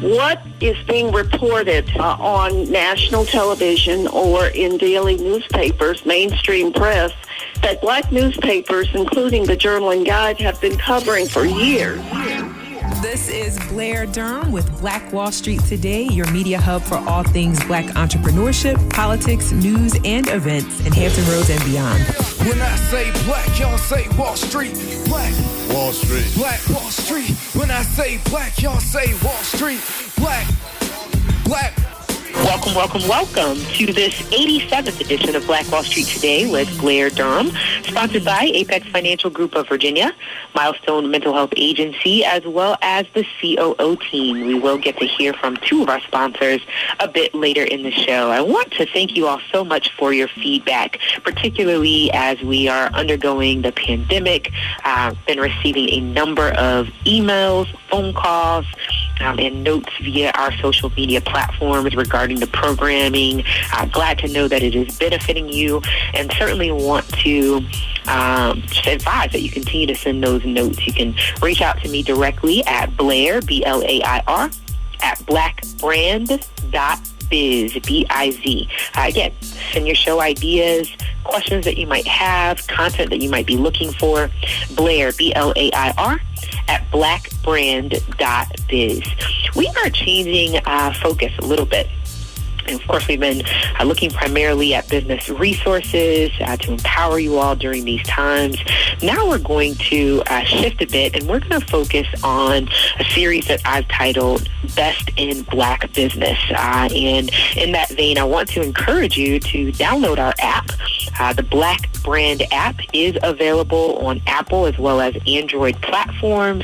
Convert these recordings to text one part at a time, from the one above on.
what is being reported on national television or in daily newspapers, mainstream press, that Black newspapers, including the Journal and Guide, have been covering for years. This is Blair Durham with Black Wall Street Today, your media hub for all things Black entrepreneurship, politics, news, and events in Hampton Roads and beyond. When I say black, y'all say Wall Street. Black Wall Street. Black Wall Street. When I say black, y'all say Wall Street. Black. Welcome to this 87th edition of Black Wall Street Today with Blair Durham, sponsored by Apex Financial Group of Virginia, Milestone Mental Health Agency, as well as the COO Team. We will get to hear from two of our sponsors a bit later in the show. I want to thank you all so much for your feedback, particularly as we are undergoing the pandemic. I've been receiving a number of emails, phone calls, and notes via our social media platforms regarding the programming. Glad to know that it is benefiting you, and certainly want to just advise that you continue to send those notes. You can reach out to me directly at Blair, B-L-A-I-R, at blackbrand.biz, B-I-Z. Again, send your show ideas, questions that you might have, content that you might be looking for. Blair, B-L-A-I-R, at blackbrand.biz. We are changing focus a little bit. And of course, we've been looking primarily at business resources to empower you all during these times. Now we're going to shift a bit, and we're going to focus on a series that I've titled Best in Black Business. And in that vein, I want to encourage you to download our app. The Black Brand app is available on Apple as well as Android platforms.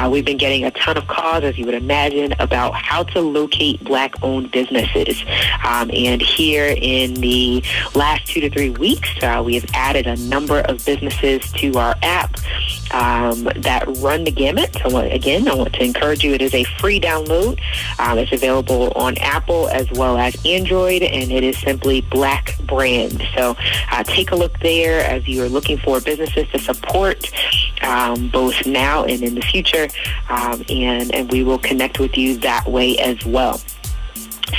We've been getting a ton of calls, as you would imagine, about how to locate Black-owned businesses. And here in the last 2 to 3 weeks, we have added a number of businesses to our app that run the gamut. So again, I want to encourage you. It is a free download. It's available on Apple as well as Android, and it is simply Black Brand. So take a look there as you are looking for businesses to support both now and in the future, and we will connect with you that way as well.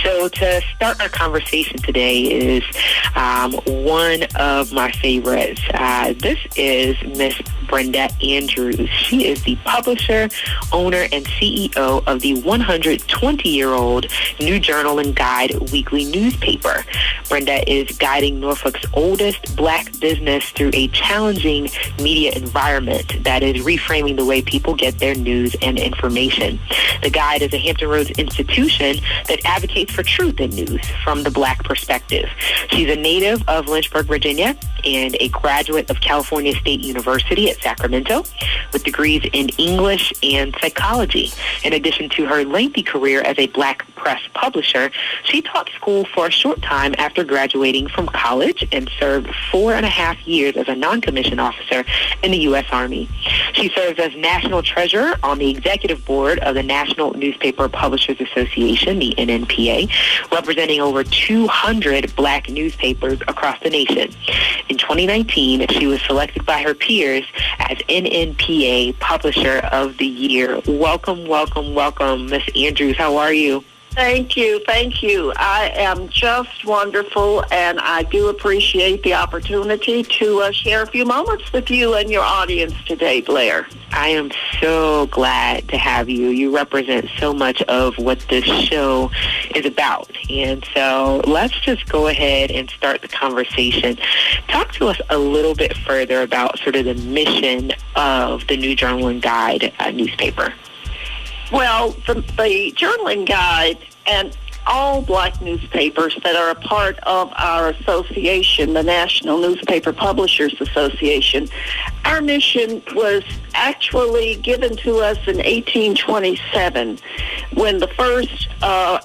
So to start our conversation today is one of my favorites. This is Miss Brenda Andrews. She is the publisher, owner, and CEO of the 120-year-old New Journal and Guide weekly newspaper. Brenda is guiding Norfolk's oldest Black business through a challenging media environment that is reframing the way people get their news and information. The Guide is a Hampton Roads institution that advocates for truth in news from the Black perspective. She's a native of Lynchburg, Virginia, and a graduate of California State University at Sacramento with degrees in English and psychology. In addition to her lengthy career as a Black press publisher, she taught school for a short time after graduating from college and served 4.5 years as a non-commissioned officer in the U.S. Army. She serves as national treasurer on the executive board of the National Newspaper Publishers Association, the NNPA, representing over 200 Black newspapers across the nation. In 2019, she was selected by her peers as NNPA Publisher of the Year. Welcome, Miss Andrews. How are you? Thank you. I am just wonderful, and I do appreciate the opportunity to share a few moments with you and your audience today, Blair. I am so glad to have you. You represent so much of what this show is about. And so let's just go ahead and start the conversation. Talk to us a little bit further about sort of the mission of the New Journal and Guide newspaper. Well, the Journal and Guide and all Black newspapers that are a part of our association, the National Newspaper Publishers Association, our mission was actually given to us in 1827 when the first I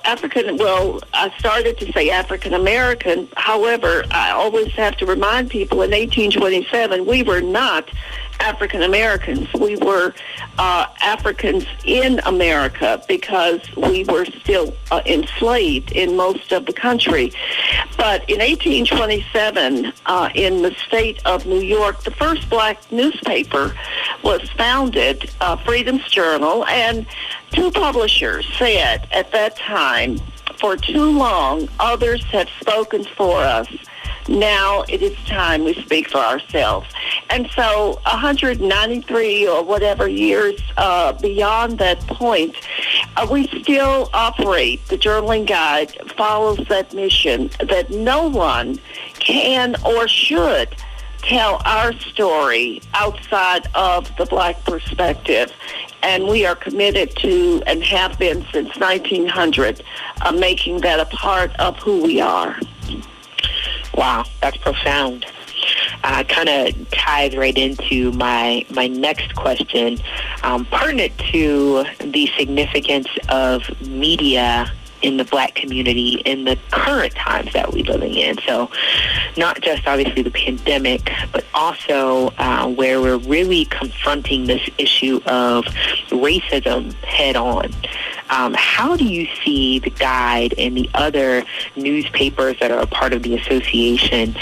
started to say African-American. However, I always have to remind people in 1827 we were not African Americans. We were Africans in America because we were still enslaved in most of the country. But in 1827, in the state of New York, the first black newspaper was founded, Freedom's Journal, and two publishers said at that time, for too long, others have spoken for us. Now it is time we speak for ourselves. And so 193 or whatever years beyond that point, we still operate. The Journaling Guide follows that mission that no one can or should tell our story outside of the black perspective. And we are committed to, and have been since 1900, making that a part of who we are. Wow, that's profound. Kind of ties right into my next question, pertinent to the significance of media in the black community in the current times that we're living in. So not just obviously the pandemic, but also where we're really confronting this issue of racism head on. How do you see the Guide and the other newspapers that are a part of the association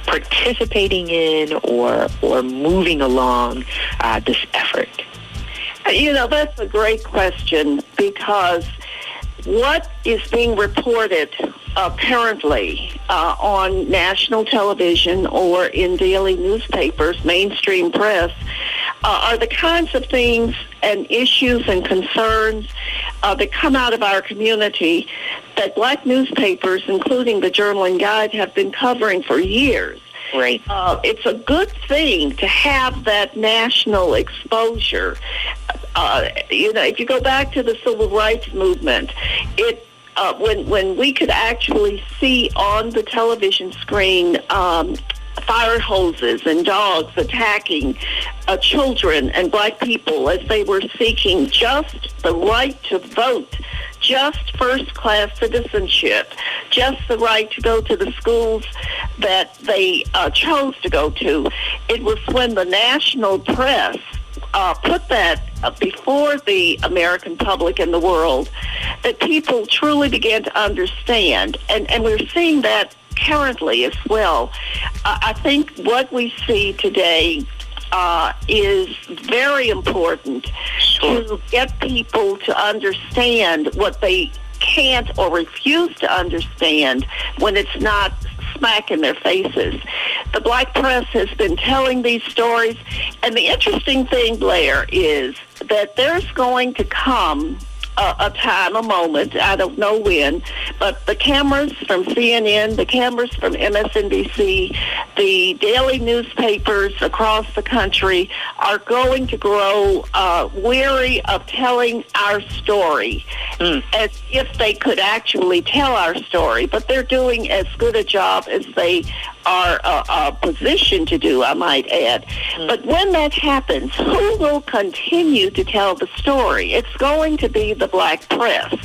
participating in or moving along this effort? You know, that's a great question, because what is being reported currently on national television or in daily newspapers, mainstream press, are the kinds of things and issues and concerns that come out of our community that black newspapers, including the Journaling Guide, have been covering for years. Right. It's a good thing to have that national exposure. You know, if you go back to the civil rights movement, when we could actually see on the television screen fire hoses and dogs attacking children and black people as they were seeking just the right to vote, just first-class citizenship, just the right to go to the schools that they chose to go to. It was when the national press put that before the American public and the world that people truly began to understand. And we're seeing that currently as well. I think what we see today is very important to get people to understand what they can't or refuse to understand when it's not smack in their faces. The black press has been telling these stories, and the interesting thing, Blair, is that there's going to come a time, a moment, I don't know when, but the cameras from CNN, the cameras from MSNBC, the daily newspapers across the country are going to grow weary of telling our story as if they could actually tell our story, but they're doing as good a job as they are positioned to do, I might add. But when that happens, who will continue to tell the story? It's going to be the black press.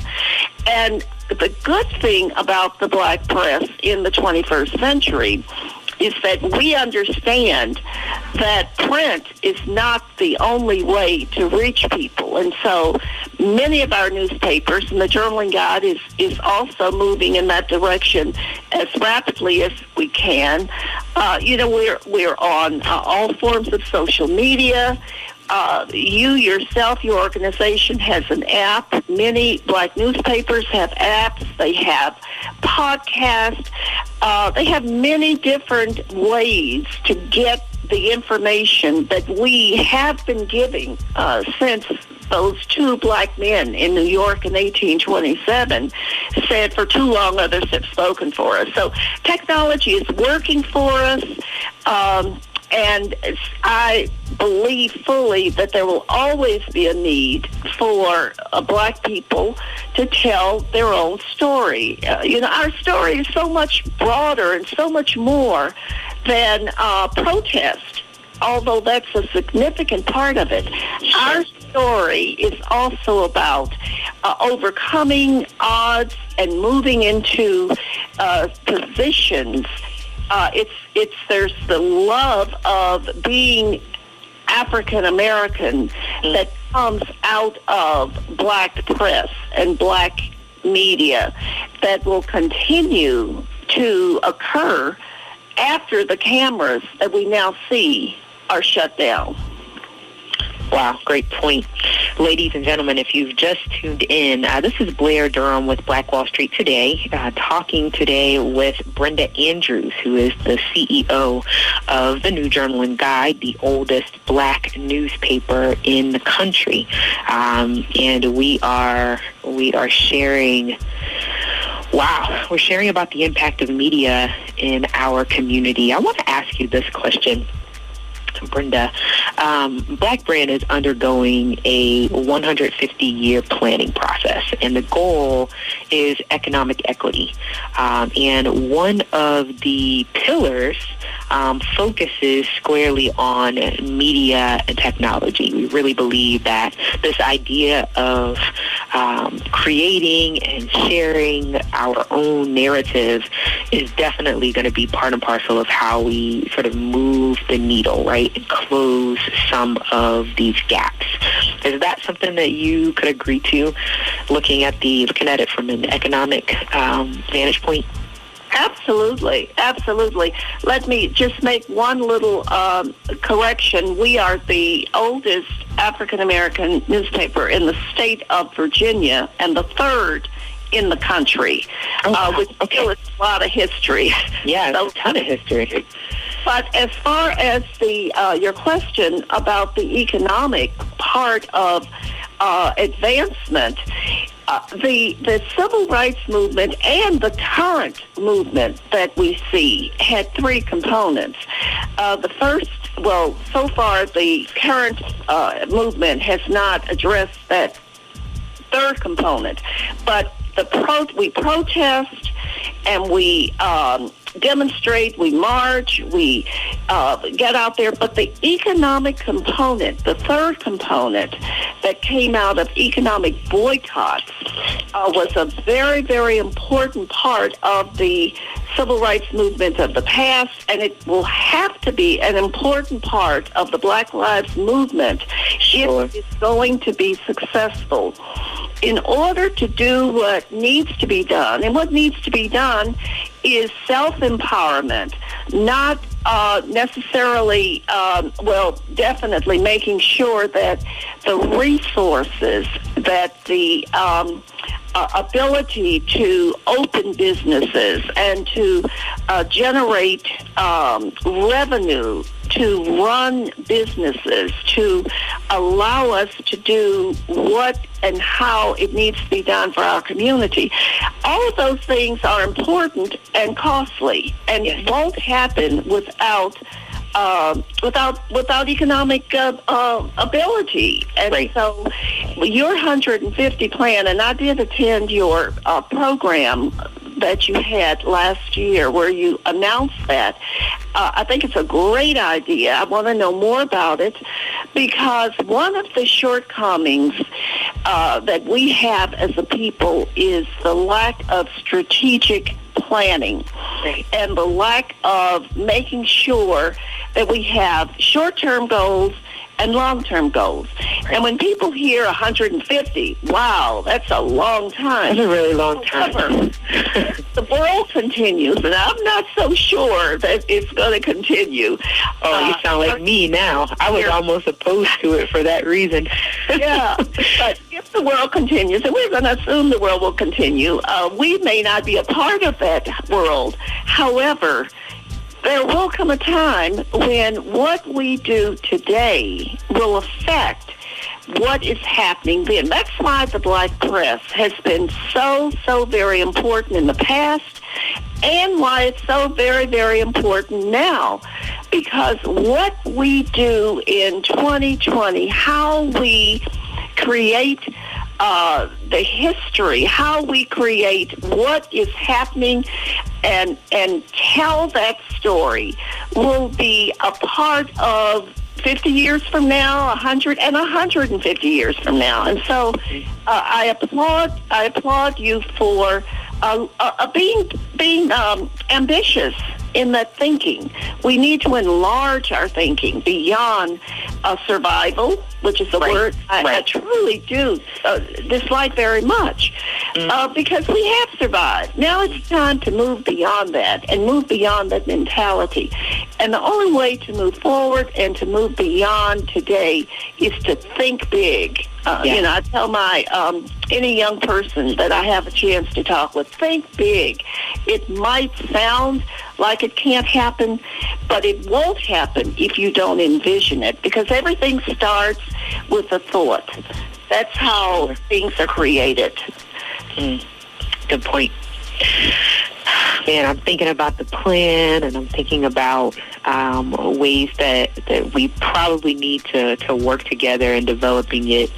And the good thing about the black press in the 21st century is that we understand that print is not the only way to reach people. And so many of our newspapers, and the Journaling Guide is also moving in that direction as rapidly as we can. You know, we're on all forms of social media. You yourself, your organization has an app. Many black newspapers have apps. They have podcasts. They have many different ways to get the information that we have been giving since those two black men in New York in 1827 said, for too long others have spoken for us. So technology is working for us. And I believe fully that there will always be a need for black people to tell their own story. You know, our story is so much broader and so much more than protest, although that's a significant part of it. Our story is also about overcoming odds and moving into positions there's the love of being African American that comes out of black press and black media that will continue to occur after the cameras that we now see are shut down. Wow, great point. Ladies and gentlemen, if you've just tuned in, this is Blair Durham with Black Wall Street Today, talking today with Brenda Andrews, who is the CEO of the New Journal and Guide, the oldest black newspaper in the country. And we are sharing, we're sharing about the impact of media in our community. I want to ask you this question, Brenda. Black Brand is undergoing a 150-year planning process, and the goal is economic equity. And one of the pillars focuses squarely on media and technology. We really believe that this idea of creating and sharing our own narrative is definitely going to be part and parcel of how we sort of move the needle, right, and close some of these gaps. Is that something that you could agree to, looking at it from an economic vantage point? Absolutely. Let me just make one little correction. We are the oldest African-American newspaper in the state of Virginia and the third in the country, which still is a lot of history. Yeah, so, a ton of history. But as far as your question about the economic part of advancement, the civil rights movement and the current movement that we see had three components. The first, so far the current movement has not addressed that third component, but we protest and we demonstrate, we march, we get out there. But the economic component, the third component that came out of economic boycotts, was a very, very important part of the civil rights movement of the past, and it will have to be an important part of the Black Lives Movement if it's going to be successful. In order to do what needs to be done, and what needs to be done is self-empowerment, not necessarily, definitely making sure that the resources, that the ability to open businesses and to generate revenue, to run businesses, to allow us to do what and how it needs to be done for our community. All of those things are important and costly, and it won't happen without economic ability. And so your 150 plan, and I did attend your program that you had last year where you announced that. I think it's a great idea. I want to know more about it, because one of the shortcomings that we have as a people is the lack of strategic planning and the lack of making sure that we have short-term goals and long-term goals. And when people hear 150, wow, that's a long time. That's a really long time. However, the world continues, and I'm not so sure that it's going to continue. Oh, you sound like me now. I was almost opposed to it for that reason. Yeah, but if the world continues, and we're going to assume the world will continue, we may not be a part of that world. However, there will come a time when what we do today will affect what is happening then. That's why the black press has been so very important in the past, and why it's so very, very important now. Because what we do in 2020, how we create the history, how we create what is happening and tell that story will be a part of 50 years from now, 100 and 150 years from now. And so I applaud you for being ambitious in that thinking. We need to enlarge our thinking beyond survival, which is a word I truly do dislike very much, because we have survived. Now it's time to move beyond that and move beyond that mentality. And the only way to move forward and to move beyond today is to think big. You know, I tell my any young person that I have a chance to talk with, think big. It might sound like it can't happen, but it won't happen if you don't envision it, because everything starts with a thought. That's how things are created. Good point. Man, I'm thinking about the plan, and I'm thinking about ways that we probably need to work together in developing it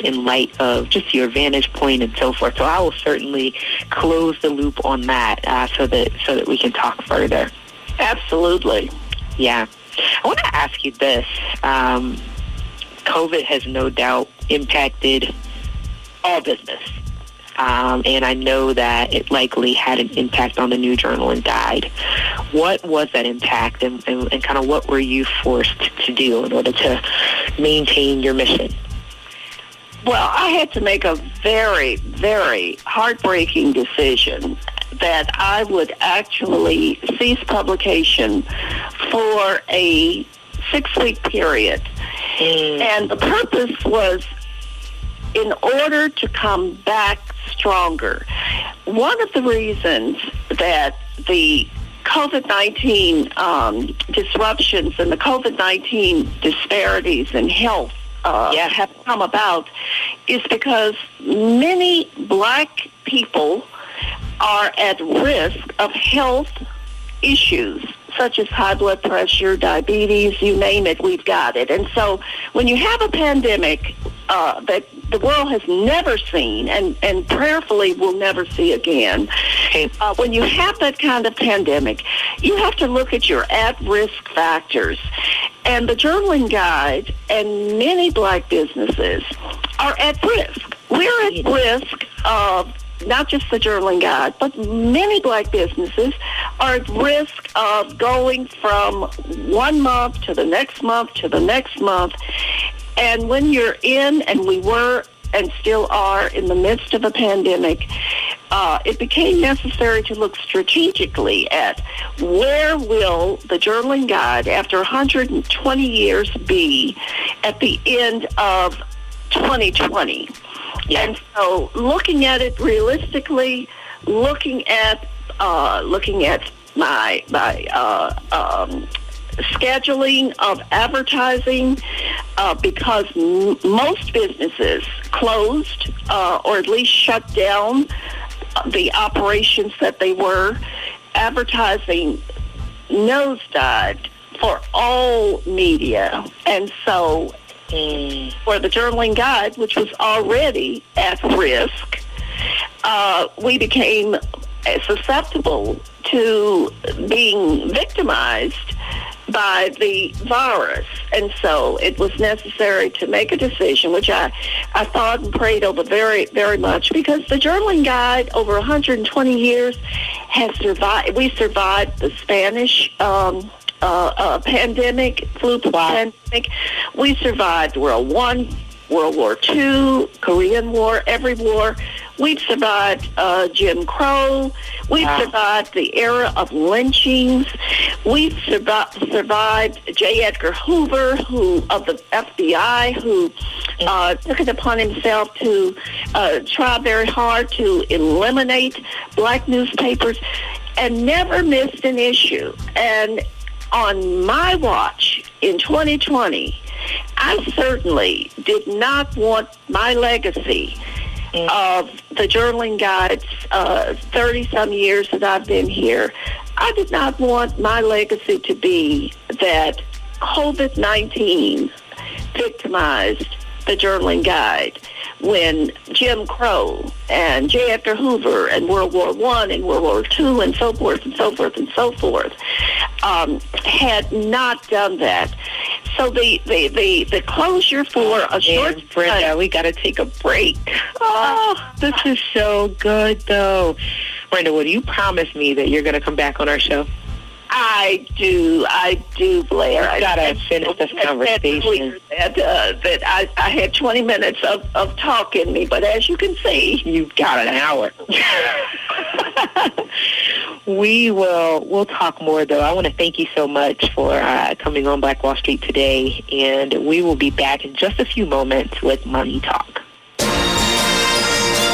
in light of just your vantage point and so forth. So I will certainly close the loop on that so that we can talk further. Absolutely. Yeah. I want to ask you this. COVID has no doubt impacted all business. And I know that it likely had an impact on the New Journal and Guide. What was that impact, and kind of what were you forced to do in order to maintain your mission? Well, I had to make a very, very heartbreaking decision that I would actually cease publication for a 6-week period. And the purpose was in order to come back stronger. One of the reasons that the COVID-19 disruptions and the COVID-19 disparities in health have come about is because many black people are at risk of health issues such as high blood pressure, diabetes, you name it, we've got it. And so when you have a pandemic that the world has never seen and prayerfully will never see again, when you have that kind of pandemic, you have to look at your at-risk factors. And the Journal and Guide and many black businesses are at risk. We're at risk of not just the Journal and Guide, but many black businesses are at risk of going from 1 month to the next month to the next month. And when you're in, and we were and still are in the midst of a pandemic, it became necessary to look strategically at where will the Journal and Guide after 120 years be at the end of 2020. And so looking at it realistically, looking at my scheduling of advertising, because most businesses closed or at least shut down the operations that they were. Advertising nosedived for all media. And so for the Journal and Guide, which was already at risk, we became susceptible to being victimized by the virus. And so it was necessary to make a decision, which I thought and prayed over very, very much, because the Journal and Guide over 120 years has survived. We survived the Spanish pandemic, flu pandemic. We survived World War I, World War II, Korean War, every war. We've survived Jim Crow. We've survived the era of lynchings. We've survived J. Edgar Hoover, who of the FBI, who took it upon himself to try very hard to eliminate black newspapers and never missed an issue. And on my watch in 2020, I certainly did not want my legacy of the Journal and Guide's 30-some years that I've been here. I did not want my legacy to be that COVID-19 victimized the Journal and Guide when Jim Crow and J. Edgar Hoover and World War I and World War II and so forth and so forth and so forth had not done that. So the closure for a short time. Brenda, we got to take a break. Oh, this is so good, though. Brenda, will you promise me that you're going to come back on our show? I do, Blair. We've got to finish this conversation. That I had 20 minutes of talk in me, but as you can see, you've got an hour. We'll talk more, though. I want to thank you so much for coming on Black Wall Street today, and we will be back in just a few moments with Money Talk.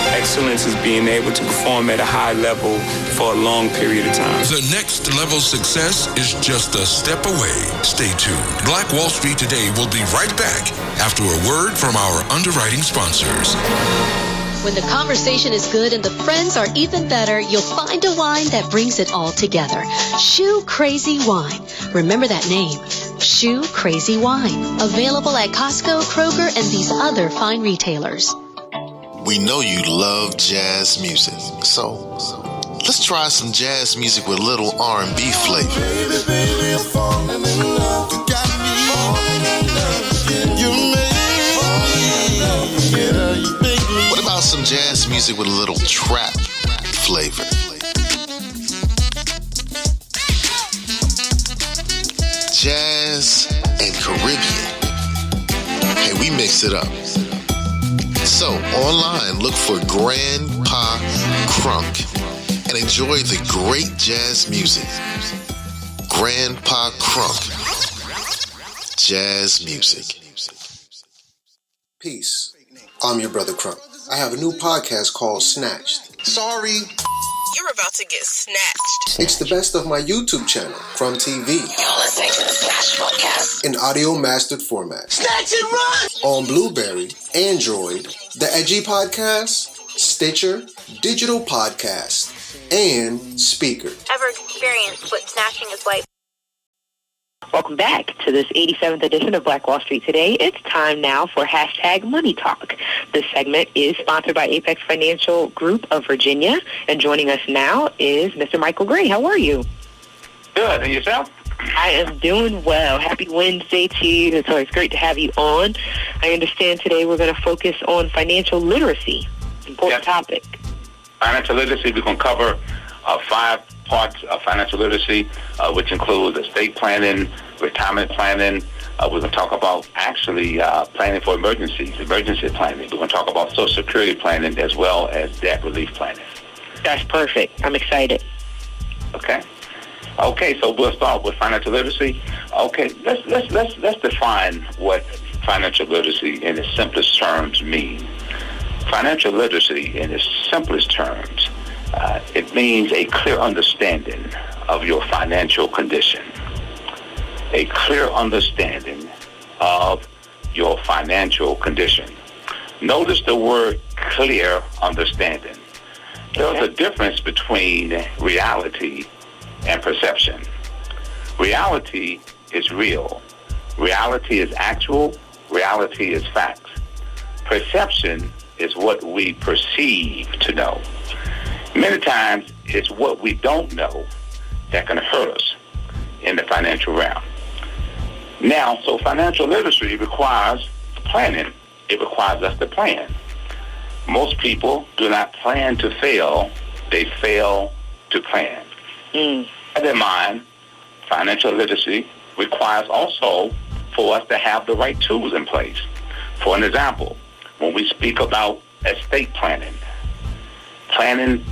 Excellence is being able to perform at a high level for a long period of time. The next level success is just a step away. Stay tuned. Black Wall Street Today will be right back after a word from our underwriting sponsors. When the conversation is good and the friends are even better, you'll find a wine that brings it all together. Shoe Crazy Wine. Remember that name. Shoe Crazy Wine. Available at Costco, Kroger, and these other fine retailers. We know you love jazz music, so let's try some jazz music with a little R&B flavor. Baby, baby, I'm falling in love. You got me falling in love. You made me. What about some jazz music with a little trap flavor? Jazz and Caribbean. Hey, we mix it up. So, online, look for Grandpa Crunk and enjoy the great jazz music. Grandpa Crunk. Jazz music. Peace. I'm your brother Crunk. I have a new podcast called Snatched. Sorry. You're about to get snatched. It's the best of my YouTube channel, Crumb TV. You're listening to the Snatched podcast. In audio mastered format. Snatch and run! On Blueberry, Android, the Edgy Podcast, Stitcher, Digital Podcast, and Speaker. Ever experienced what snatching is like? Welcome back to this 87th edition of Black Wall Street Today. It's time now for hashtag Money Talk. This segment is sponsored by Apex Financial Group of Virginia. And joining us now is Mr. Michael Gray. How are you? Good. And yourself? I am doing well. Happy Wednesday to you. It's always great to have you on. I understand today we're going to focus on financial literacy. Important topic. Financial literacy, we're going to cover 5 parts of financial literacy, which includes estate planning, retirement planning. We're going to talk about actually planning for emergencies, emergency planning. We're going to talk about Social Security planning as well as debt relief planning. That's perfect. I'm excited. Okay, so we'll start with financial literacy. Okay, let's define what financial literacy in its simplest terms means. Financial literacy in its simplest terms, it means a clear understanding of your financial condition. A clear understanding of your financial condition. Notice the word clear understanding. There's a difference between reality and perception. Reality is real. Reality is actual. Reality is facts. Perception is what we perceive to know. Many times, it's what we don't know that can hurt us in the financial realm. Now, so financial literacy requires planning. It requires us to plan. Most people do not plan to fail. They fail to plan. Have in mind, financial literacy requires also for us to have the right tools in place. For an example, when we speak about estate planning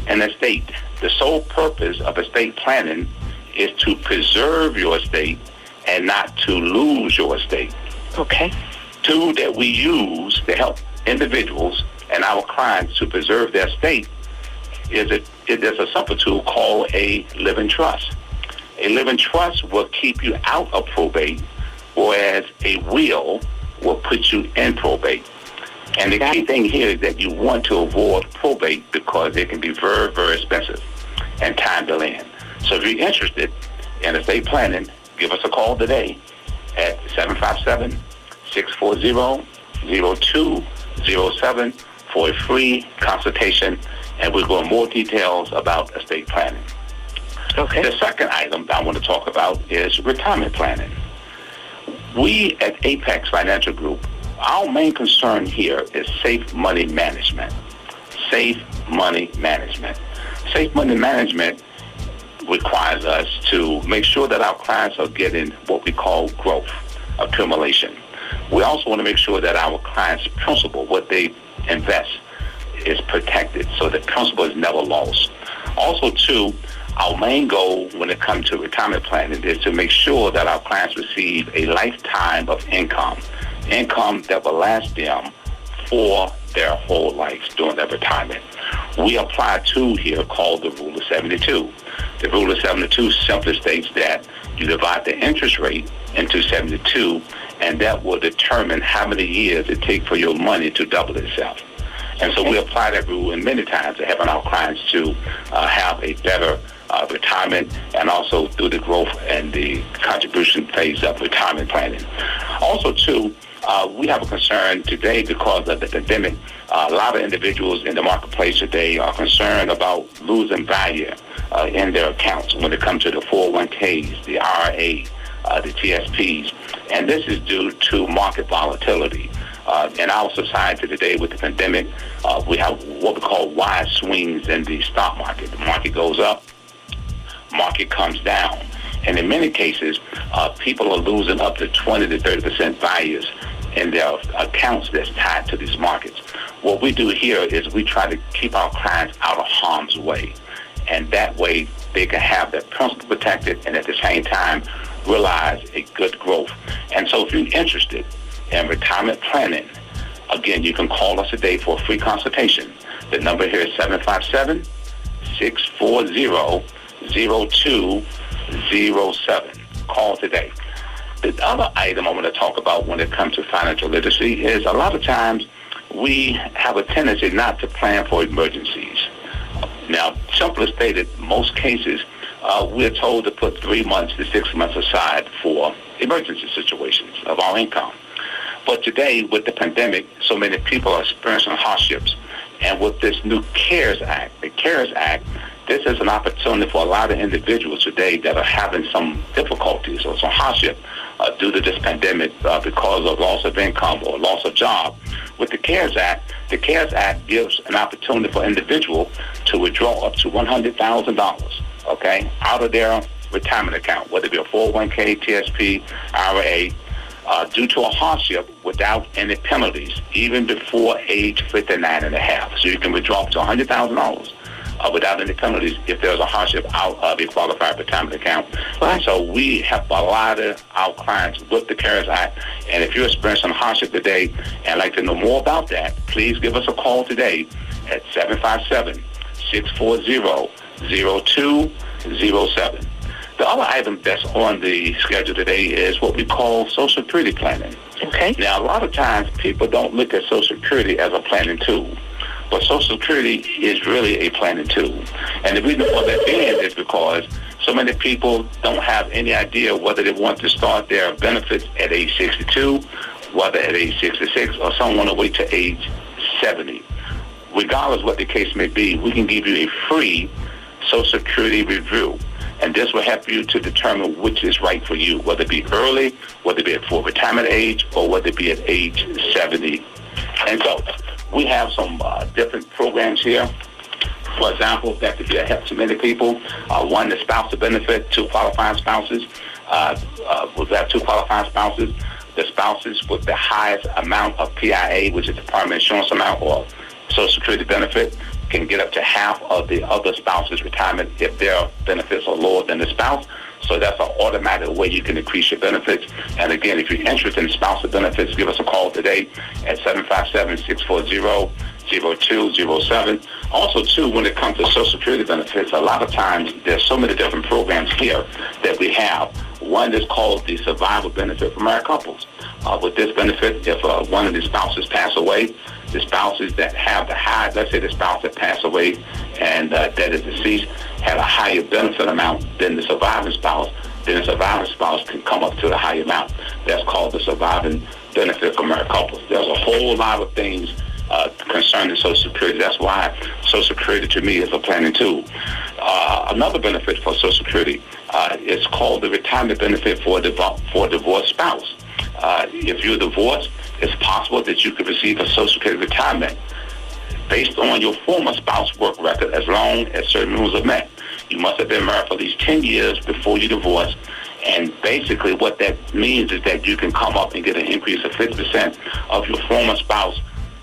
an estate, the sole purpose of estate planning is to preserve your estate and not to lose your estate. Okay. Tool that we use to help individuals and our clients to preserve their estate is a simple tool called a living trust. A living trust will keep you out of probate, whereas a will put you in probate. And the key thing here is that you want to avoid probate because it can be very, very expensive and time delaying. So if you're interested in estate planning, give us a call today at 757-640-0207 for a free consultation, and we'll go into more details about estate planning. Okay. The second item I want to talk about is retirement planning. We at Apex Financial Group, our main concern here is safe money management. Safe money management. Safe money management requires us to make sure that our clients are getting what we call growth, accumulation. We also want to make sure that our clients' principal, what they invest, is protected, so the principal is never lost. Also, too, our main goal when it comes to retirement planning is to make sure that our clients receive a lifetime of income that will last them for their whole life during their retirement. We apply a tool here called the Rule of 72. The Rule of 72 simply states that you divide the interest rate into 72, and that will determine how many years it takes for your money to double itself. And so we apply that rule in many times to helping our clients to have a better retirement, and also through the growth and the contribution phase of retirement planning. Also, too, we have a concern today because of the pandemic. A lot of individuals in the marketplace today are concerned about losing value in their accounts when it comes to the 401ks, the IRA, the TSPs, and this is due to market volatility. In our society today with the pandemic, we have what we call wide swings in the stock market. The market goes up, market comes down. And in many cases, people are losing up to 20 to 30% values in their accounts that's tied to these markets. What we do here is we try to keep our clients out of harm's way. And that way they can have their principal protected and at the same time realize a good growth. And so if you're interested in retirement planning, again, you can call us today for a free consultation. The number here is 757-640-0207. Call today. The other item I want to talk about when it comes to financial literacy is a lot of times we have a tendency not to plan for emergencies. Now, simply stated, most cases, we're told to put 3 months to 6 months aside for emergency situations of our income. But today, with the pandemic, so many people are experiencing hardships. And with this new CARES Act, the CARES Act, this is an opportunity for a lot of individuals today that are having some difficulties or some hardship due to this pandemic because of loss of income or loss of job. With the CARES Act gives an opportunity for individual to withdraw up to $100,000, okay, out of their retirement account, whether it be a 401k, TSP, IRA, due to a hardship without any penalties, even before age 59 and a half. So you can withdraw up to $100,000 without any penalties if there's a hardship out of a qualified retirement account. And so we have a lot of our clients with the CARES Act. And if you're experiencing hardship today and like to know more about that, please give us a call today at 757-640-0207. The other item that's on the schedule today is what we call Social Security planning. Okay. Now, a lot of times people don't look at Social Security as a planning tool, but Social Security is really a planning tool. And the reason for that being is because so many people don't have any idea whether they want to start their benefits at age 62, whether at age 66, or some want to wait to age 70. Regardless what the case may be, we can give you a free Social Security review. And this will help you to determine which is right for you, whether it be early, whether it be at full retirement age, or whether it be at age 70. And so we have some different programs here. For example, that could be a help to many people. One, the spousal benefit, 2 qualifying spouses. We've got 2 qualifying spouses. The spouses with the highest amount of PIA, which is the Department Insurance amount, or Social Security benefit, can get up to half of the other spouse's retirement if their benefits are lower than the spouse. So that's an automatic way you can increase your benefits. And again, if you're interested in spousal benefits, give us a call today at 757-640-0207. Also, too, when it comes to Social Security benefits, a lot of times there's so many different programs here that we have. One is called the Survival Benefit for Married Couples. With this benefit, if one of the spouses pass away, the spouses that have the high, let's say the spouse that passed away and that is deceased, had a higher benefit amount than the surviving spouse, then the surviving spouse can come up to the higher amount. That's called the Surviving Benefit for Married Couples. There's a whole lot of things concerning Social Security. That's why Social Security to me is a planning tool. Another benefit for Social Security is called the Retirement Benefit for a divorced spouse. If you're divorced, it's possible that you could receive a Social Security retirement based on your former spouse work record as long as certain rules are met. You must have been married for at least 10 years before you divorce. And basically what that means is that you can come up and get an increase of 50% of your former spouse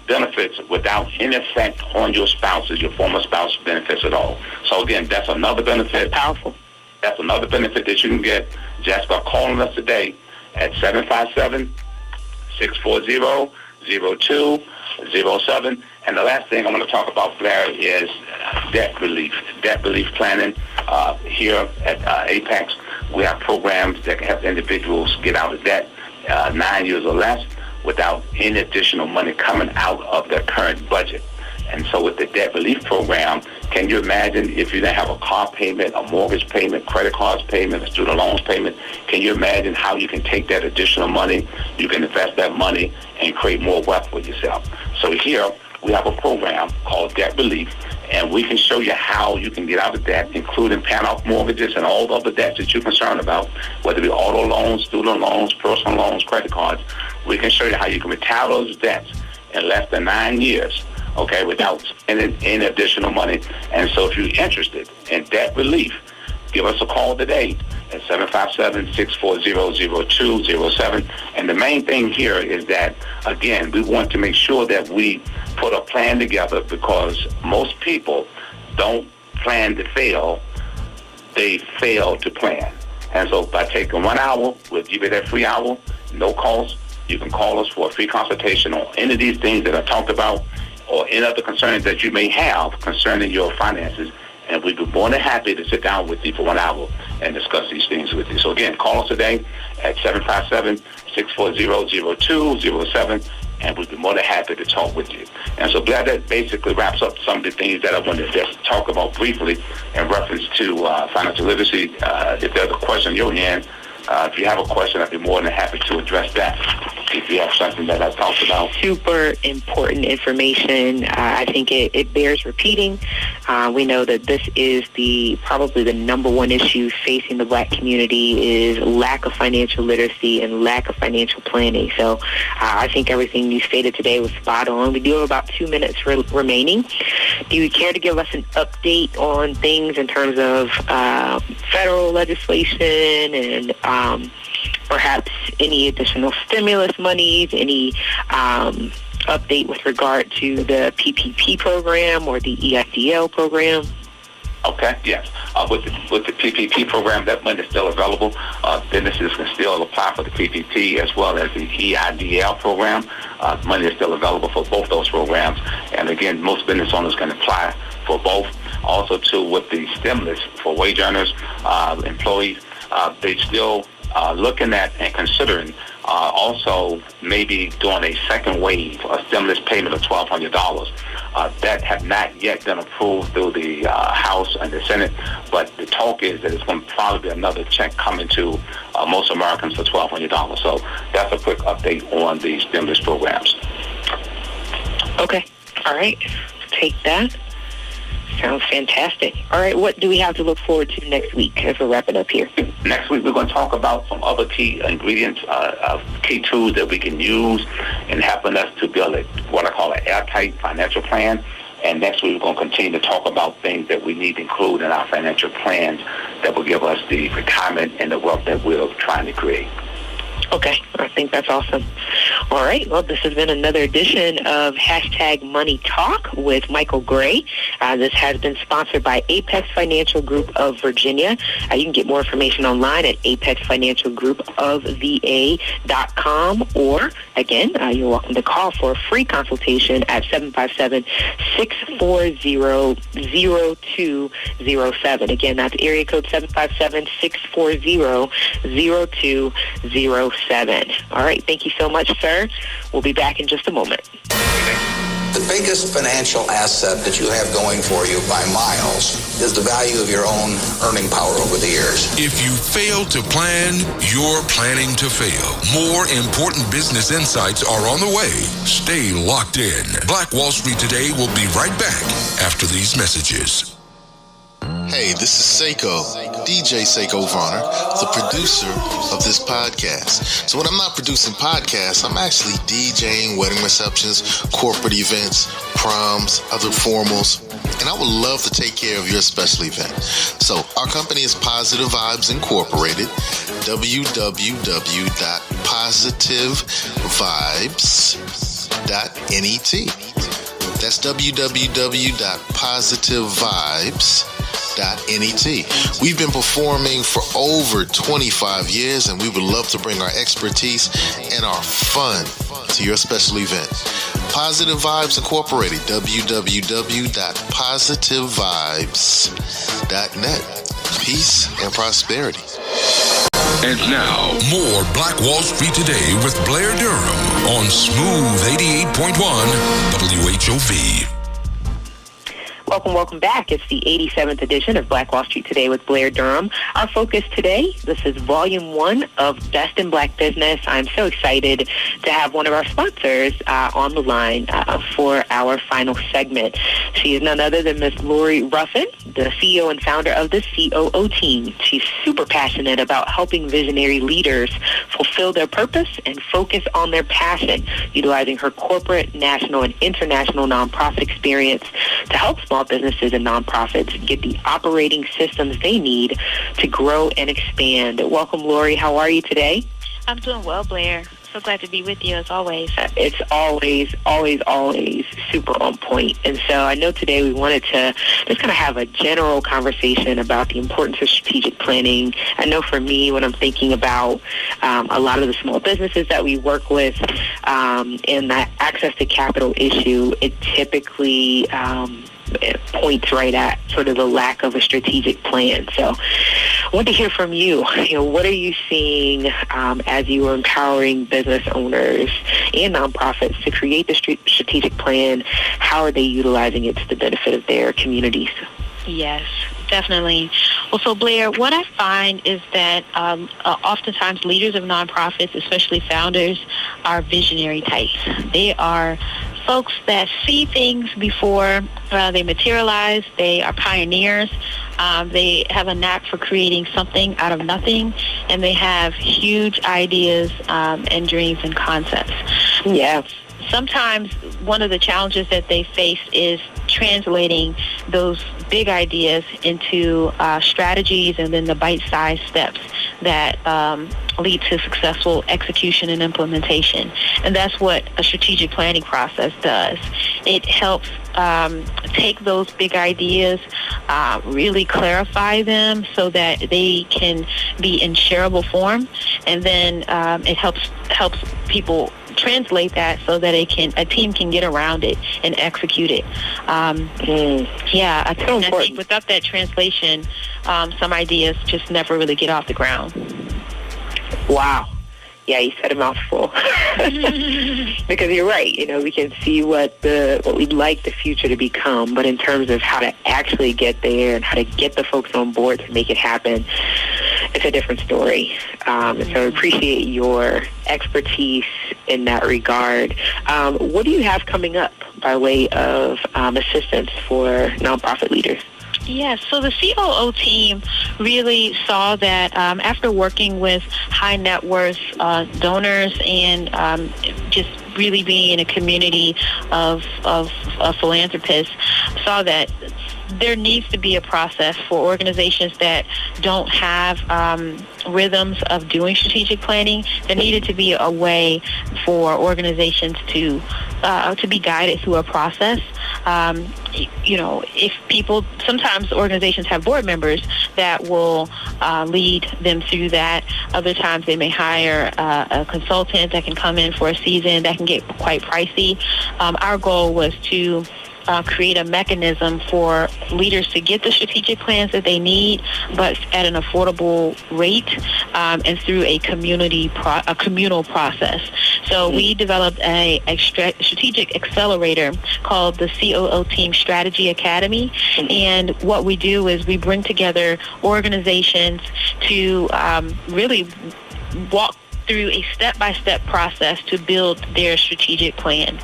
benefits without any effect on your former spouse benefits at all. So again, that's another benefit. That's powerful. That's another benefit that you can get just by calling us today at 757-640-0207. And the last thing I'm going to talk about, Blair, is debt relief planning. Here at Apex, we have programs that can help individuals get out of debt 9 years or less without any additional money coming out of their current budget. And so with the debt relief program, can you imagine if you didn't have a car payment, a mortgage payment, credit cards payment, a student loans payment, can you imagine how you can take that additional money, you can invest that money, and create more wealth for yourself? So here we have a program called Debt Relief, and we can show you how you can get out of debt, including paying off mortgages and all the other debts that you're concerned about, whether it be auto loans, student loans, personal loans, credit cards. We can show you how you can retire those debts in less than 9 years, okay, without spending any additional money. And so if you're interested in debt relief, give us a call today at 757-640-0207. And the main thing here is that, again, we want to make sure that we put a plan together, because most people don't plan to fail, they fail to plan. And so by taking 1 hour, we'll give you that free hour, no cost. You can call us for a free consultation on any of these things that I talked about, or any other concerns that you may have concerning your finances, and we'd be more than happy to sit down with you for 1 hour and discuss these things with you. So again, call us today at 757-640-0207, and we'd be more than happy to talk with you. And so Blair, that basically wraps up some of the things that I wanted to just talk about briefly in reference to financial literacy. If there's a question on your end, if you have a question, I'd be more than happy to address that. If you have something that I've talked about. Super important information. I think it bears repeating. We know that this is probably the number one issue facing the Black community is lack of financial literacy and lack of financial planning. So I think everything you stated today was spot on. We do have about 2 minutes remaining. Do you care to give us an update on things in terms of federal legislation and perhaps any additional stimulus monies, any update with regard to the PPP program or the EIDL program? Okay, yes. With the PPP program, that money is still available. Businesses can still apply for the PPP as well as the EIDL program. Money is still available for both those programs. And again, most business owners can apply for both. Also, too, with the stimulus for wage earners, employees, they still looking at and considering also maybe doing a second wave, a stimulus payment of $1,200. That have not yet been approved through the House and the Senate, but the talk is that it's going to probably be another check coming to most Americans for $1,200. So that's a quick update on the stimulus programs. Okay. All right. Take that. Sounds fantastic. All right, what do we have to look forward to next week as we're wrapping up here? Next week, we're going to talk about some other key ingredients, key tools that we can use in helping us to build what I call an airtight financial plan. And next week, we're going to continue to talk about things that we need to include in our financial plans that will give us the retirement and the wealth that we're trying to create. Okay, I think that's awesome. All right, well, this has been another edition of #Money Talk with Michael Gray. This has been sponsored by Apex Financial Group of Virginia. You can get more information online at apexfinancialgroupofva.com, or, again, you're welcome to call for a free consultation at 757-640-0207. Again, that's area code 757-640-0207. All right. Thank you so much, sir. We'll be back in just a moment. The biggest financial asset that you have going for you by miles is the value of your own earning power over the years. If you fail to plan, you're planning to fail. More important business insights are on the way. Stay locked in. Black Wall Street Today will be right back after these messages. Hey, this is Seiko, DJ Seiko Varner, the producer of this podcast. So when I'm not producing podcasts, I'm actually DJing wedding receptions, corporate events, proms, other formals, and I would love to take care of your special event. So our company is Positive Vibes Incorporated, www.positivevibes.net. That's www.positivevibes.net. We've been performing for over 25 years, and we would love to bring our expertise and our fun to your special event. Positive Vibes Incorporated, www.positivevibes.net. Peace and prosperity. And now, more Black Wall Street Today with Blair Durham on Smooth 88.1 WHOV. Welcome back. It's the 87th edition of Black Wall Street Today with Blair Durham. Our focus today, this is Volume 1 of Best in Black Business. I'm so excited to have one of our sponsors on the line for our final segment. She is none other than Miss Lori Ruffin, the CEO and founder of the COO Team. She's super passionate about helping visionary leaders fulfill their purpose and focus on their passion, utilizing her corporate, national, and international nonprofit experience to help small businesses and nonprofits get the operating systems they need to grow and expand. Welcome, Lori. How are you today? I'm doing well, Blair. So glad to be with you as always. It's always super on point. And so I know today we wanted to just kind of have a general conversation about the importance of strategic planning. I know for me, when I'm thinking about a lot of the small businesses that we work with and that access to capital issue, it typically it points right at sort of the lack of a strategic plan. So I want to hear from you. What are you seeing as you are empowering business owners and nonprofits to create the strategic plan? How are they utilizing it to the benefit of their communities? Yes, definitely. Well, so Blair, what I find is that oftentimes leaders of nonprofits, especially founders, are visionary types. They are folks that see things before they materialize. They are pioneers. They have a knack for creating something out of nothing, and they have huge ideas and dreams and concepts. Yeah. Sometimes one of the challenges that they face is translating those big ideas into strategies and then the bite-sized steps that lead to successful execution and implementation. And that's what a strategic planning process does. It helps take those big ideas, really clarify them so that they can be in shareable form, and then it helps people translate that so that a team can get around it and execute it. I think without that translation, some ideas just never really get off the ground. Wow. Yeah, you said a mouthful. Because you're right. We can see what we'd like the future to become, but in terms of how to actually get there and how to get the folks on board to make it happen, it's a different story. And so I appreciate your expertise in that regard. What do you have coming up by way of assistance for nonprofit leaders? Yes, so the COO team really saw that after working with high net worth donors and just really being in a community of philanthropists, saw that there needs to be a process for organizations that don't have rhythms of doing strategic planning. There needed to be a way for organizations to be guided through a process. If people, sometimes organizations have board members that will lead them through that. Other times they may hire a consultant that can come in for a season. That can get quite pricey. Our goal was to create a mechanism for leaders to get the strategic plans that they need, but at an affordable rate and through a communal process. So we developed a strategic accelerator called the COO Team Strategy Academy. And what we do is we bring together organizations to really walk through a step-by-step process to build their strategic plan.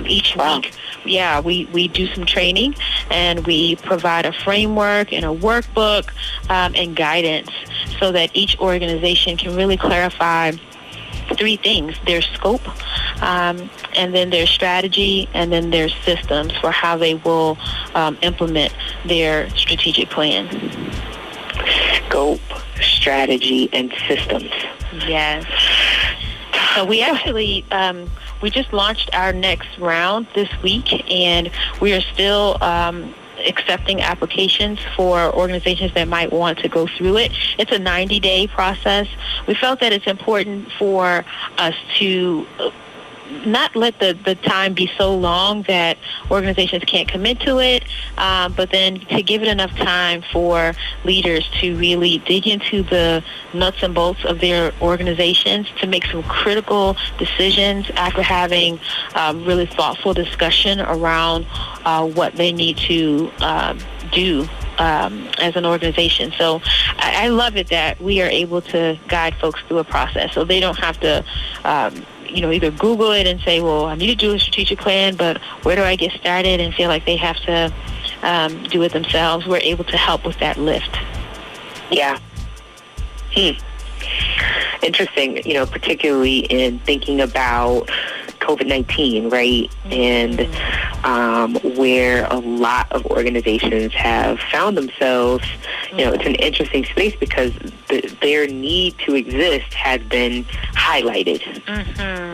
Each week, we do some training, and we provide a framework and a workbook and guidance so that each organization can really clarify three things: their scope, and then their strategy, and then their systems for how they will implement their strategic plan. Scope, strategy, and systems. Yes. So we actually, we just launched our next round this week, and we are still accepting applications for organizations that might want to go through it. It's a 90-day process. We felt that it's important for us to not let the time be so long that organizations can't commit to it, but then to give it enough time for leaders to really dig into the nuts and bolts of their organizations, to make some critical decisions after having really thoughtful discussion around what they need to do as an organization. So I love it that we are able to guide folks through a process so they don't have to either Google it and say, well, I need to do a strategic plan, but where do I get started, and feel like they have to do it themselves. We're able to help with that lift. Yeah. Interesting, particularly in thinking about COVID-19, right? And where a lot of organizations have found themselves, it's an interesting space because their need to exist has been highlighted,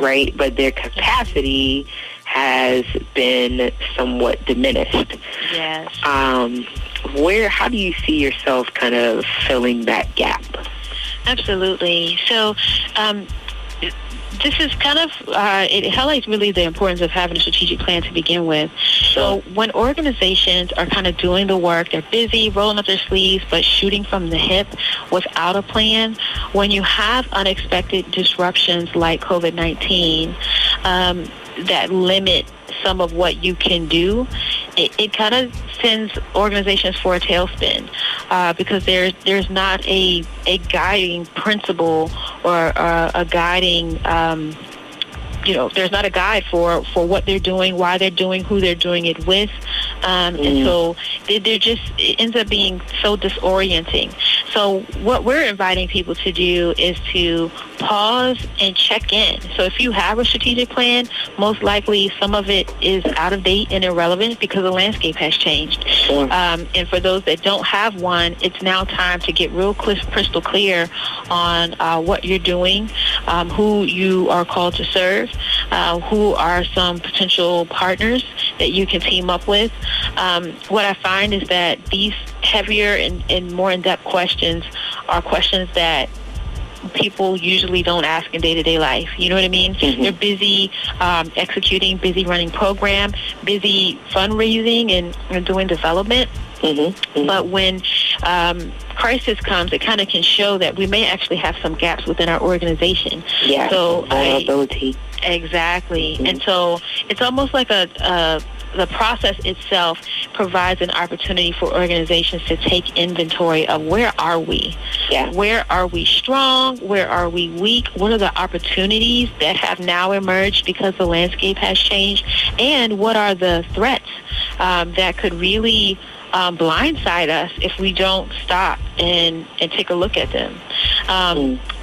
right? But their capacity has been somewhat diminished. Yes. How do you see yourself kind of filling that gap? Absolutely. So, this is kind of, it highlights really the importance of having a strategic plan to begin with. So when organizations are kind of doing the work, they're busy, rolling up their sleeves, but shooting from the hip without a plan, when you have unexpected disruptions like COVID-19 that limit some of what you can do, it kind of sends organizations for a tailspin because there's not a guiding principle or a guiding there's not a guide for what they're doing, why they're doing, who they're doing it with, and so it ends up being so disorienting. So what we're inviting people to do is to pause and check in. So if you have a strategic plan, most likely some of it is out of date and irrelevant because the landscape has changed. And for those that don't have one, it's now time to get real crystal clear on what you're doing, who you are called to serve, who are some potential partners that you can team up with. What I find is that these heavier and more in-depth questions are questions that people usually don't ask in day-to-day life. You know what I mean? They're busy executing, busy running program, busy fundraising and doing development. But when crisis comes, it kind of can show that we may actually have some gaps within our organization. Yeah, so vulnerability. Exactly. And so it's almost like the process itself provides an opportunity for organizations to take inventory of where are we? Yeah. Where are we strong? Where are we weak? What are the opportunities that have now emerged because the landscape has changed? And what are the threats that could really blindside us if we don't stop and take a look at them?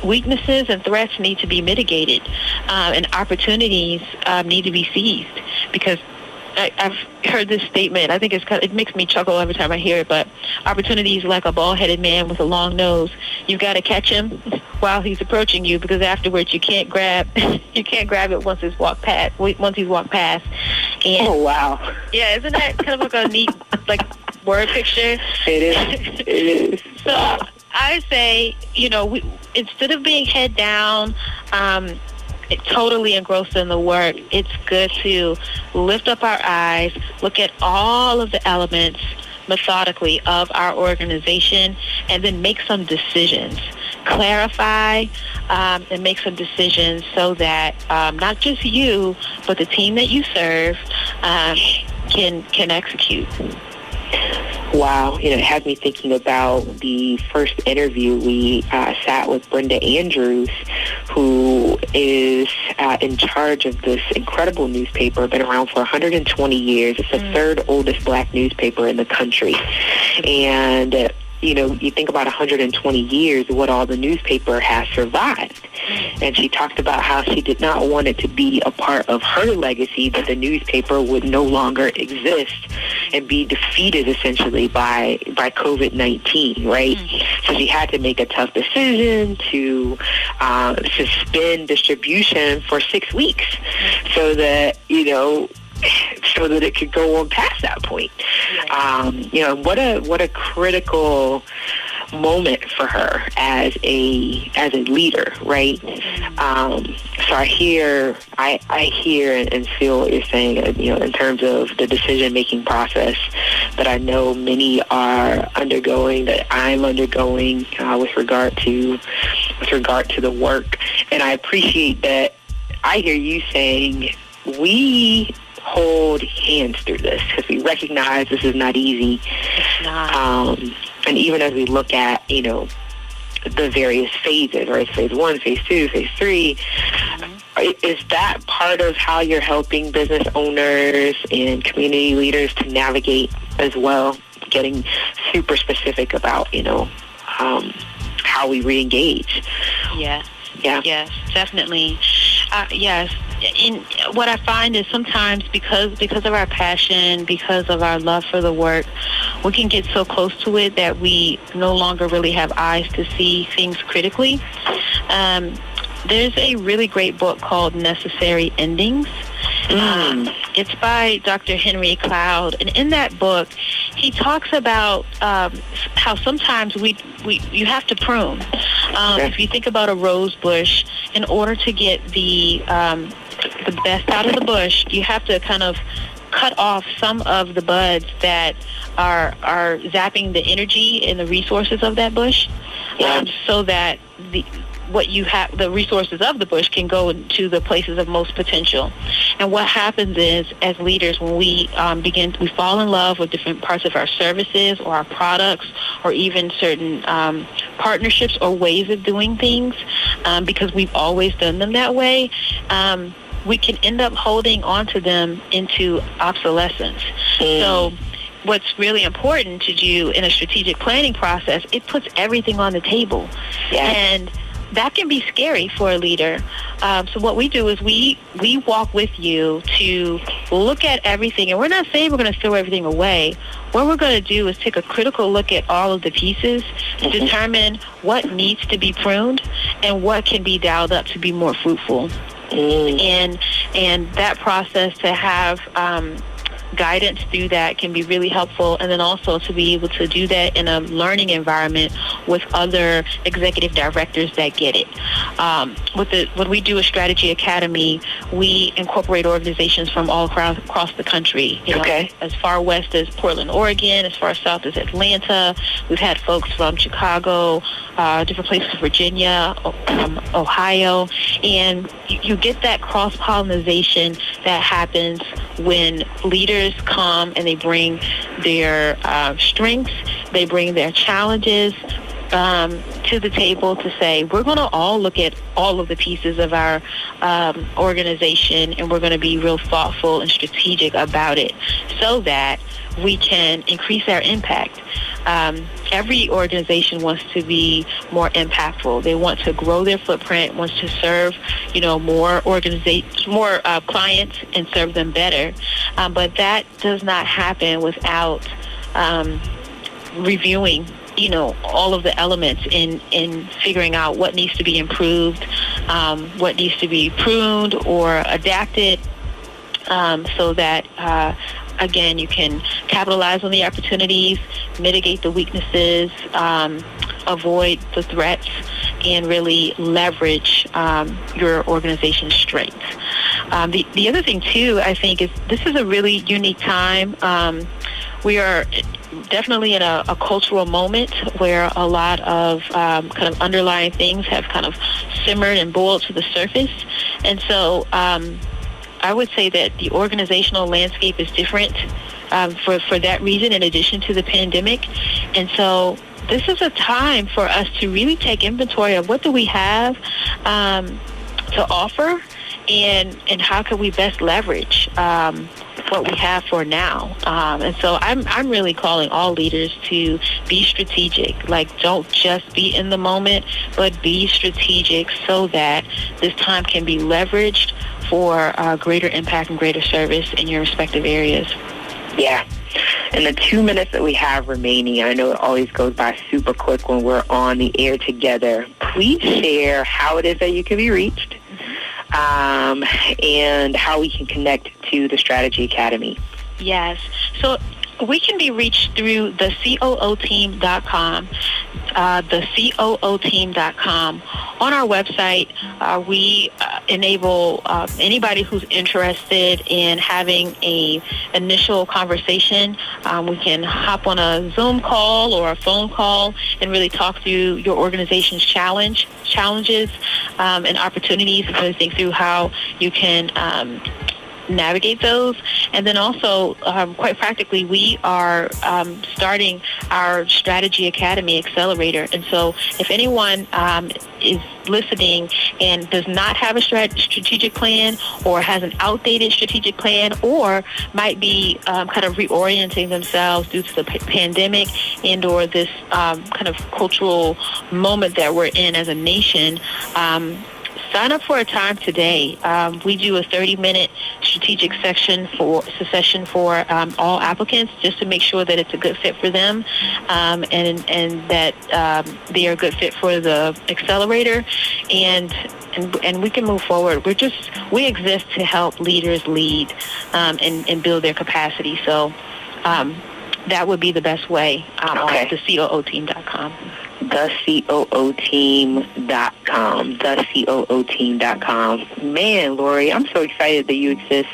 Weaknesses and threats need to be mitigated, and opportunities need to be seized, because I've heard this statement. I think it makes me chuckle every time I hear it, but opportunity is like a bald-headed man with a long nose. You've got to catch him while he's approaching you, because afterwards you can't grab it once he's walked past. And, oh, wow. Yeah, isn't that kind of like a neat word picture? It is. So I say, instead of being head down, totally engrossed in the work, it's good to lift up our eyes, look at all of the elements methodically of our organization, and then make some decisions. Clarify and make some decisions so that not just you, but the team that you serve can execute. Wow, it has me thinking about the first interview we sat with Brenda Andrews, who is in charge of this incredible newspaper, been around for 120 years. It's the third oldest black newspaper in the country. And you think about 120 years, what all the newspaper has survived. And she talked about how she did not want it to be a part of her legacy that the newspaper would no longer exist and be defeated essentially by COVID-19, right? So she had to make a tough decision to suspend distribution for 6 weeks so that, so that it could go on past that point. What a critical moment for her as a leader, right? So I hear and feel what you're saying, in terms of the decision-making process that I know many are undergoing, that I'm undergoing with regard to the work. And I appreciate that. I hear you saying we hold hands through this because we recognize this is not easy. It's not. And even as we look at, the various phases, right? Phase 1, phase 2, phase 3, is that part of how you're helping business owners and community leaders to navigate as well, getting super specific about, how we re-engage? Yes. Yeah. Yes, definitely. Yes. And what I find is sometimes because of our passion, because of our love for the work, we can get so close to it that we no longer really have eyes to see things critically. There's a really great book called Necessary Endings. It's by Dr. Henry Cloud, and in that book, he talks about how sometimes you have to prune. If you think about a rose bush, in order to get the best out of the bush, you have to kind of cut off some of the buds that are zapping the energy and the resources of that bush, so that the resources of the bush can go into the places of most potential. And what happens is, as leaders, when we we fall in love with different parts of our services or our products or even certain partnerships or ways of doing things, because we've always done them that way, we can end up holding on to them into obsolescence. So what's really important to do in a strategic planning process, it puts everything on the table. And that can be scary for a leader. So what we do is we walk with you to look at everything. And we're not saying we're going to throw everything away. What we're going to do is take a critical look at all of the pieces to determine what needs to be pruned and what can be dialed up to be more fruitful. And that process, to have guidance through that, can be really helpful, and then also to be able to do that in a learning environment with other executive directors that get it. When we do a strategy academy, we incorporate organizations from all across the country. As far west as Portland, Oregon, as far south as Atlanta. We've had folks from Chicago, different places, Virginia, Ohio, and you get that cross-pollination that happens when leaders come and they bring their strengths, they bring their challenges to the table to say, we're going to all look at all of the pieces of our organization, and we're going to be real thoughtful and strategic about it so that we can increase our impact. Every organization wants to be more impactful. They want to grow their footprint, wants to serve, more clients and serve them better. But that does not happen without reviewing, all of the elements in figuring out what needs to be improved, what needs to be pruned or adapted, so that again, you can capitalize on the opportunities, mitigate the weaknesses, avoid the threats, and really leverage your organization's strengths. The other thing, too, I think, is this is a really unique time. We are definitely in a cultural moment where a lot of kind of underlying things have kind of simmered and boiled to the surface. And so I would say that the organizational landscape is different for that reason, in addition to the pandemic. And so this is a time for us to really take inventory of what do we have to offer, and how can we best leverage what we have for now. And so I'm really calling all leaders to be strategic. Like, don't just be in the moment, but be strategic so that this time can be leveraged for greater impact and greater service in your respective areas. Yeah. In the 2 minutes that we have remaining, I know it always goes by super quick when we're on the air together. Please share how it is that you can be reached, and how we can connect to the Strategy Academy. Yes. So we can be reached through the COOteam.com, the COOteam.com. On our website, we enable anybody who's interested in having a initial conversation. We can hop on a Zoom call or a phone call and really talk through your organization's challenges and opportunities, and really think through how you can navigate those. And then also, quite practically, we are starting our Strategy Academy Accelerator. And so if anyone is listening and does not have a strategic plan, or has an outdated strategic plan, or might be kind of reorienting themselves due to the pandemic and or this kind of cultural moment that we're in as a nation, sign up for a time today. We do a 30-minute strategic session for all applicants, just to make sure that it's a good fit for them, and that they are a good fit for the accelerator, and we can move forward. We exist to help leaders lead and build their capacity. So that would be the best way on the COOteam.com. The COOteam.com. The COOteam.com. Man, Lori, I'm so excited that you exist.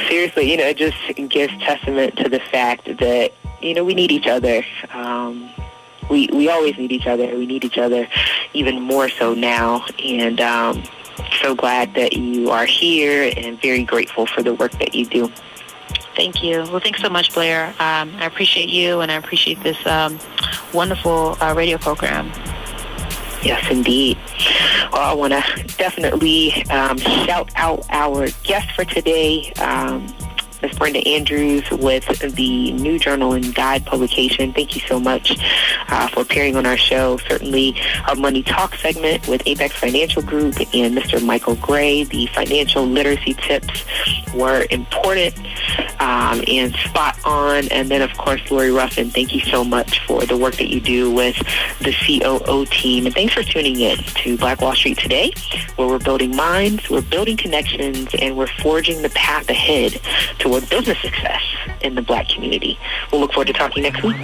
Seriously, it just gives testament to the fact that, we need each other. We always need each other. We need each other even more so now. And so glad that you are here, and very grateful for the work that you do. Thank you. Well, thanks so much, Blair. I appreciate you, and I appreciate this wonderful radio program. Yes, indeed. Well, I want to definitely shout out our guest for today, Ms. Brenda Andrews with the New Journal and Guide publication. Thank you so much for appearing on our show. Certainly our Money Talk segment with Apex Financial Group and Mr. Michael Gray. The financial literacy tips were important and spot on. And then, of course, Lori Ruffin, thank you so much for the work that you do with the COO team. And thanks for tuning in to Black Wall Street Today, where we're building minds, we're building connections, and we're forging the path ahead toward business success in the Black community. We'll look forward to talking next week.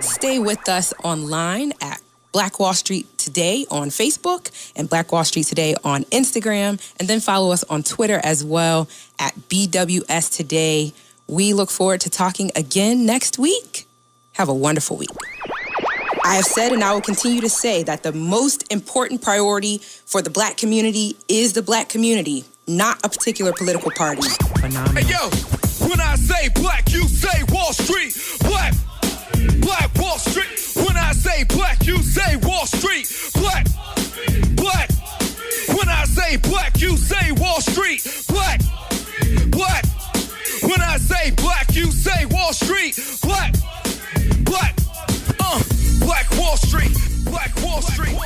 Stay with us online at Black Wall Street Today on Facebook and Black Wall Street Today on Instagram, and then follow us on Twitter as well at BWST Today. We look forward to talking again next week. Have a wonderful week. I have said, and I will continue to say, that the most important priority for the Black community is the Black community, not a particular political party. Phenomenal. Hey, yo, when I say Black, you say Wall Street. Black Wall Street. When I say Black, you say Wall Street. Black. When I say Black, you say Wall Street. Black. When I say Black, you say Wall Street. Black Wall Street. Black Wall Street.